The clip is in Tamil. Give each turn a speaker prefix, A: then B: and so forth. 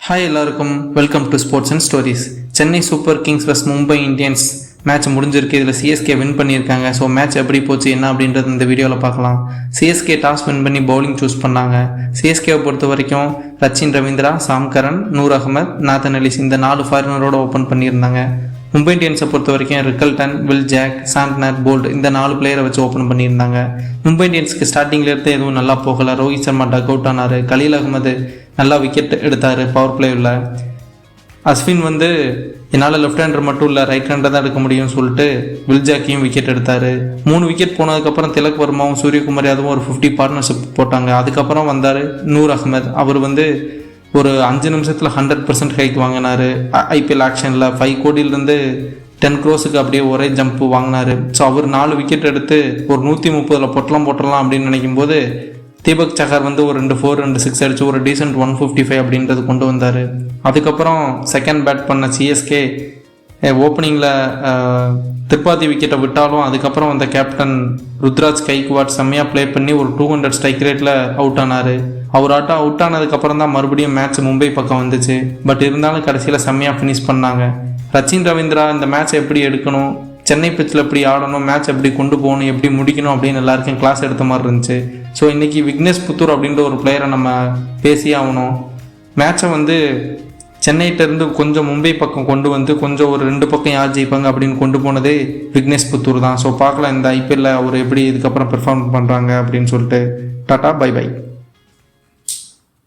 A: ஹாய் எல்லாருக்கும் welcome to sports and stories. Chennai super Kings vs Mumbai Indians match முடிஞ்சிருக்கு. இதில் சிஎஸ்கே வின் பண்ணியிருக்காங்க. ஸோ மேட்ச் எப்படி போச்சு என்ன அப்படின்றது இந்த வீடியோவில் பார்க்கலாம். சிஎஸ்கே டாஸ் வின் பண்ணி பவுலிங் சூஸ் பண்ணாங்க. சிஎஸ்கேவை பொறுத்த வரைக்கும் ரச்சின் ரவீந்திரா, சாம் கரன், நூர் அகமத், நாதன் அலிஸ் இந்த 4 ஃபாரினரோட ஓப்பன் பண்ணியிருந்தாங்க. மும்பை இந்தியன்ஸை பொறுத்த வரைக்கும் Rickelton, Will Jacks, Santner, Boult இந்த 4 பிளேயரை வச்சு ஓப்பன் பண்ணியிருந்தாங்க. மும்பை இந்தியன்ஸுக்கு ஸ்டார்டிங்கில் இருந்து எதுவும் நல்லா போகலை. ரோஹித் சர்மா டக் அவுட் ஆனார். கலீல் அகமது நல்லா விக்கெட் எடுத்தார் பவர் பிளேயில். அஸ்வின் என்னால் லெஃப்ட் ஹேண்டர் மட்டும் இல்லை ரைட் ஹேண்டர் தான் எடுக்க முடியும்னு சொல்லிட்டு வில் ஜாக்கையும் விக்கெட் எடுத்தார். 3 விக்கெட் போனதுக்கப்புறம் திலக் வர்மாவும் சூரியகுமார் யாதவும் ஒரு 50 பார்ட்னர்ஷிப் போட்டாங்க. அதுக்கப்புறம் வந்தார் நூர் அகமத். அவர் ஒரு 5 நிமிஷத்தில் 100% ஹைக் வாங்கினார். ஐபிஎல் ஆக்ஷனில் 5 கோடியிலேருந்து 10 crores அப்படியே ஒரே ஜம்ப்பு வாங்கினார். ஸோ அவர் 4 விக்கெட் எடுத்து ஒரு 130 பொட்டலாம் போட்டலாம் அப்படின்னு நினைக்கும் போது தீபக் சஹர் ஒரு 2 4 2 6 அடிச்சு ஒரு டீசென்ட் 155 அப்படின்றது கொண்டு வந்தார். அதுக்கப்புறம் செகண்ட் பேட் பண்ண சிஎஸ்கே ஓப்பனிங்கில் திரிபாதி விக்கெட்டை விட்டாலும் அதுக்கப்புறம் அந்த கேப்டன் ருத்ராஜ் கைக்வாட் செம்மையாக ப்ளே பண்ணி ஒரு 200 ஸ்ட்ரைக் ரேட்டில் அவுட் ஆனார். அவர் அவுட் ஆனதுக்கப்புறம் தான் மறுபடியும் மேட்ச் மும்பை பக்கம் வந்துச்சு. பட் இருந்தாலும் கடைசியில் செம்மையாக ஃபினிஷ் பண்ணாங்க. ரச்சின் ரவீந்திரா இந்த மேட்ச்சை எப்படி எடுக்கணும், சென்னை பிச்சில் எப்படி ஆடணும், மேட்ச் எப்படி கொண்டு போகணும், எப்படி முடிக்கணும் அப்படின்னு எல்லாருக்கும் கிளாஸ் எடுத்த மாதிரி இருந்துச்சு. ஸோ இன்றைக்கி விக்னேஷ் புத்தூர் அப்படின்ற ஒரு பிளேயரை நம்ம பேசியே ஆகணும். மேட்சை சென்னையிட்டேருந்து கொஞ்சம் மும்பை பக்கம் கொண்டு கொஞ்சம் ஒரு 2 பக்கம் யார் ஜெயிப்பாங்க அப்படின்னு கொண்டு போனதே விக்னேஷ் புத்தூர் தான். ஸோ பார்க்கலாம் இந்த ஐபிஎல்ல அவர் எப்படி இதுக்கப்புறம் பெர்ஃபார்ம் பண்ணுறாங்க அப்படின்னு சொல்லிட்டு. டாட்டா, பை பை.